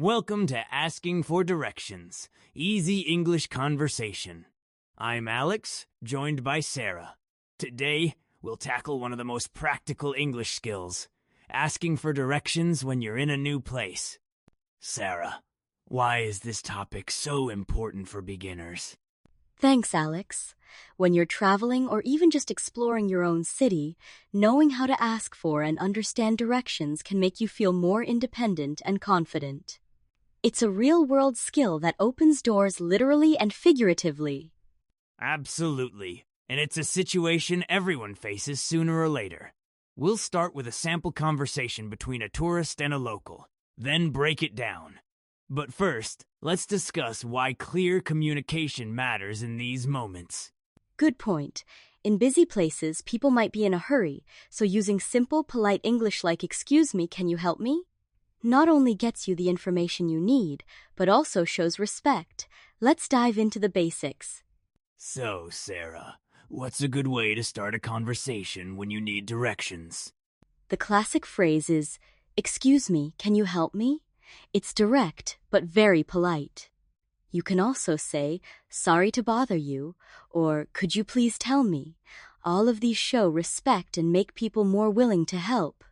Welcome to Asking for Directions, Easy English Conversation. I'm Alex, joined by Sarah. Today, we'll tackle one of the most practical English skills, asking for directions when you're in a new place. Sarah, why is this topic so important for beginners? Thanks, Alex. When you're traveling or even just exploring your own city, knowing how to ask for and understand directions can make you feel more independent and confident. It's a real-world skill that opens doors literally and figuratively. Absolutely, and it's a situation everyone faces sooner or later. We'll start with a sample conversation between a tourist and a local, then break it down. But first, let's discuss why clear communication matters in these moments. Good point. In busy places, people might be in a hurry, so using simple, polite English like "Excuse me, can you help me?" not only gets you the information you need, but also shows respect. Let's dive into the basics. So, Sarah, what's a good way to start a conversation when you need directions? The classic phrase is, "Excuse me, can you help me?" It's direct, but very polite. You can also say, "Sorry to bother you," or "Could you please tell me?" All of these show respect and make people more willing to help.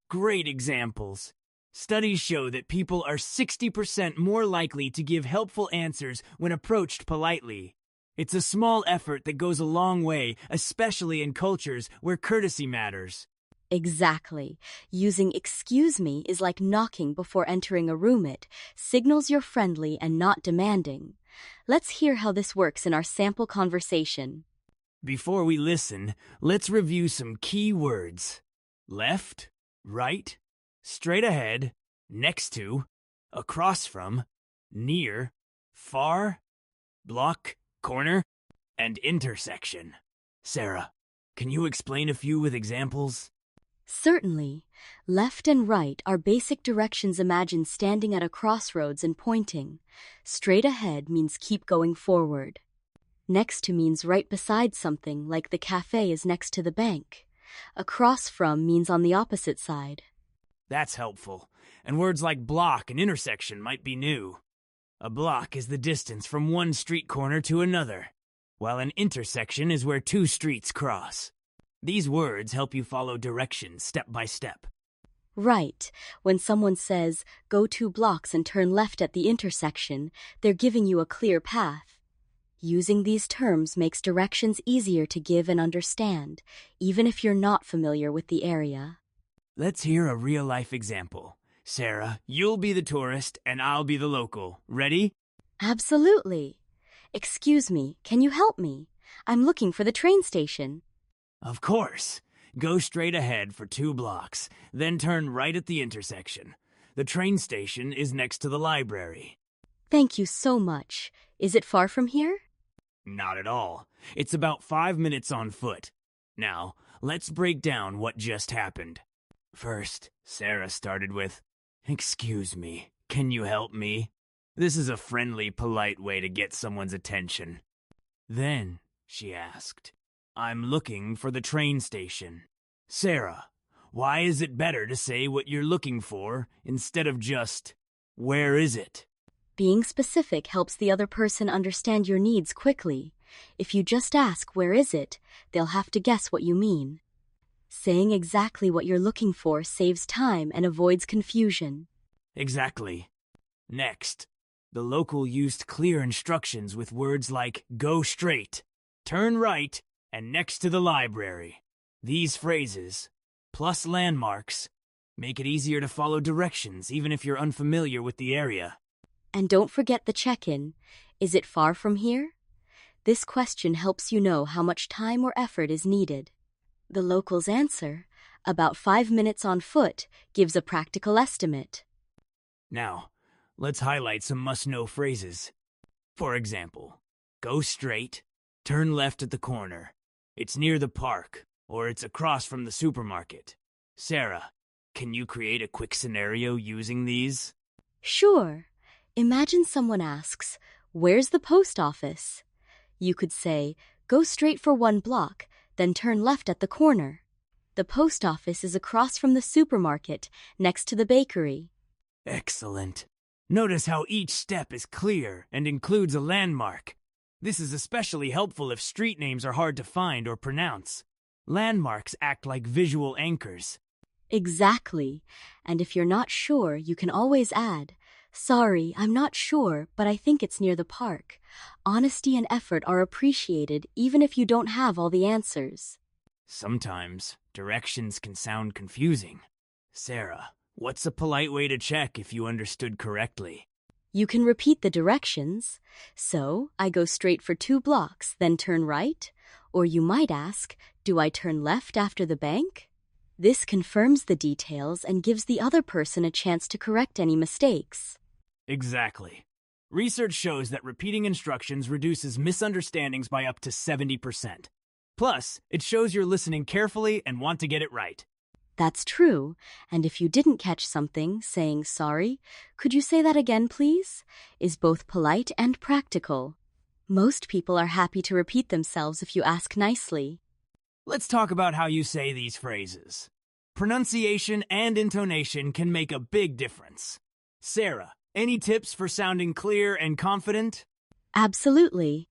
Great examples. Studies show that people are 60% more likely to give helpful answers when approached politely. It's a small effort that goes a long way, especially in cultures where courtesy matters. Exactly. Using "excuse me" is like knocking before entering a room. It signals you're friendly and not demanding. Let's hear how this works in our sample conversation. Before we listen, let's review some key words. Left, right, straight ahead, next to, across from, near, far, block, corner, and intersection. Sarah, can you explain a few with examples? Certainly. Left and right are basic directions. Imagine standing at a crossroads and pointing. Straight ahead means keep going forward. Next to means right beside something, like the cafe is next to the bank. Across from means on the opposite side. That's helpful. And words like block and intersection might be new. A block is the distance from one street corner to another, while an intersection is where two streets cross. These words help you follow directions step by step. Right. When someone says, "Go 2 blocks and turn left at the intersection," they're giving you a clear path. Using these terms makes directions easier to give and understand, even if you're not familiar with the area. Let's hear a real-life example. Sarah, you'll be the tourist and I'll be the local. Ready? Absolutely. "Excuse me, can you help me? I'm looking for the train station." Of course. Go straight ahead for 2 blocks, then turn right at the intersection. The train station is next to the library. Thank you so much. Is it far from here? Not at all. It's about 5 minutes on foot. Now, let's break down what just happened. First, Sarah started with, "Excuse me, can you help me?" This is a friendly, polite way to get someone's attention. Then, she asked, "I'm looking for the train station." Sarah, why is it better to say what you're looking for instead of just, "Where is it?" Being specific helps the other person understand your needs quickly. If you just ask, "Where is it?" they'll have to guess what you mean. Saying exactly what you're looking for saves time and avoids confusion. Exactly. Next, the local used clear instructions with words like "go straight," "turn right," and "next to the library." These phrases, plus landmarks, make it easier to follow directions even if you're unfamiliar with the area. And don't forget the check-in. Is it far from here? This question helps you know how much time or effort is needed. The local's answer, about 5 minutes on foot, gives a practical estimate. Now, let's highlight some must-know phrases. For example, go straight, turn left at the corner, it's near the park, or it's across from the supermarket. Sarah, can you create a quick scenario using these? Sure. Imagine someone asks, "Where's the post office?" You could say, "Go straight for 1 block, then turn left at the corner. The post office is across from the supermarket, next to the bakery." Excellent. Notice how each step is clear and includes a landmark. This is especially helpful if street names are hard to find or pronounce. Landmarks act like visual anchors. Exactly. And if you're not sure, you can always add, "Sorry, I'm not sure, but I think it's near the park." Honesty and effort are appreciated even if you don't have all the answers. Sometimes, directions can sound confusing. Sarah, what's a polite way to check if you understood correctly? You can repeat the directions. So, I go straight for 2 blocks, then turn right? Or you might ask, do I turn left after the bank? This confirms the details and gives the other person a chance to correct any mistakes. Exactly. Research shows that repeating instructions reduces misunderstandings by up to 70%. Plus, it shows you're listening carefully and want to get it right. That's true. And if you didn't catch something, saying sorry, "Could you say that again, please?" is both polite and practical. Most people are happy to repeat themselves if you ask nicely. Let's talk about how you say these phrases. Pronunciation and intonation can make a big difference. Sarah, any tips for sounding clear and confident? Absolutely.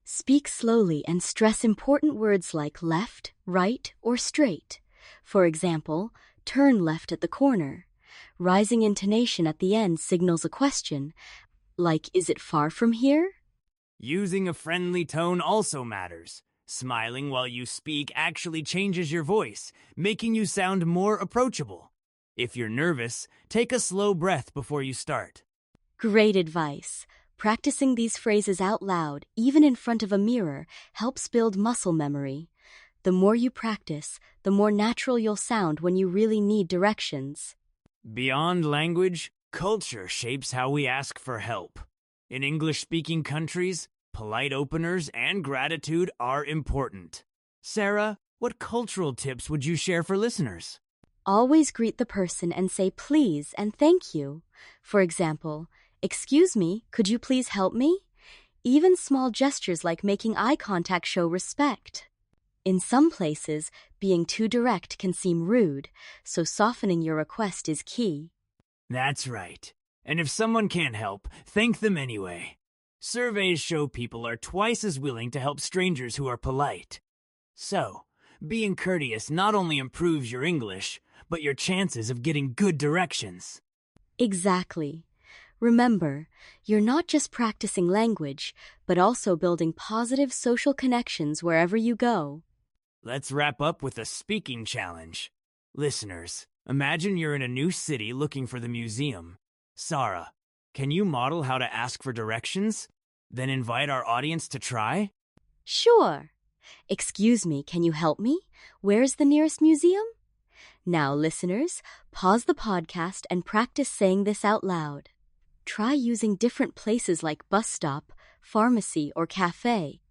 Speak slowly and stress important words like left, right, or straight. For example, turn left at the corner. Rising intonation at the end signals a question, like, "Is it far from here?" Using a friendly tone also matters. Smiling while you speak actually changes your voice, making you sound more approachable. If you're nervous, take a slow breath before you start. Great advice. Practicing these phrases out loud, even in front of a mirror, helps build muscle memory. The more you practice, the more natural you'll sound when you really need directions. Beyond language, culture shapes how we ask for help. In English-speaking countries, polite openers and gratitude are important. Sarah, what cultural tips would you share for listeners? Always greet the person and say please and thank you. For example, "Excuse me, could you please help me?" Even small gestures like making eye contact show respect. In some places, being too direct can seem rude, so softening your request is key. That's right. And if someone can't help, thank them anyway. Surveys show people are twice as willing to help strangers who are polite. So, being courteous not only improves your English, but your chances of getting good directions. Exactly. Remember, you're not just practicing language, but also building positive social connections wherever you go. Let's wrap up with a speaking challenge. Listeners, imagine you're in a new city looking for the museum. Sarah, can you model how to ask for directions? Then invite our audience to try? Sure. "Excuse me, can you help me? Where's the nearest museum?" Now, listeners, pause the podcast and practice saying this out loud. Try using different places like bus stop, pharmacy, or cafe.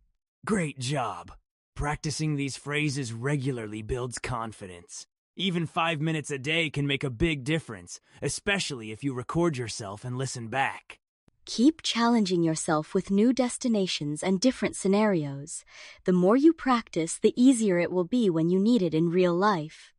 Great job! Practicing these phrases regularly builds confidence. Even 5 minutes a day can make a big difference, especially if you record yourself and listen back. Keep challenging yourself with new destinations and different scenarios. The more you practice, the easier it will be when you need it in real life.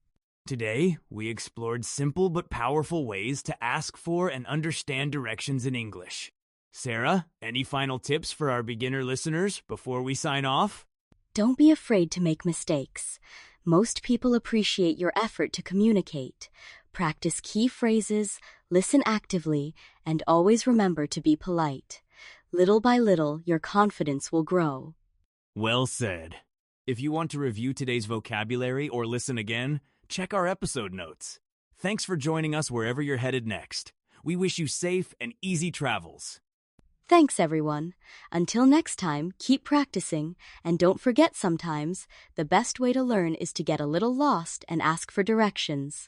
Today, we explored simple but powerful ways to ask for and understand directions in English. Sarah, any final tips for our beginner listeners before we sign off? Don't be afraid to make mistakes. Most people appreciate your effort to communicate. Practice key phrases, listen actively, and always remember to be polite. Little by little, your confidence will grow. Well said. If you want to review today's vocabulary or listen again, check our episode notes. Thanks for joining us wherever you're headed next. We wish you safe and easy travels. Thanks, everyone. Until next time, keep practicing, and don't forget sometimes, the best way to learn is to get a little lost and ask for directions.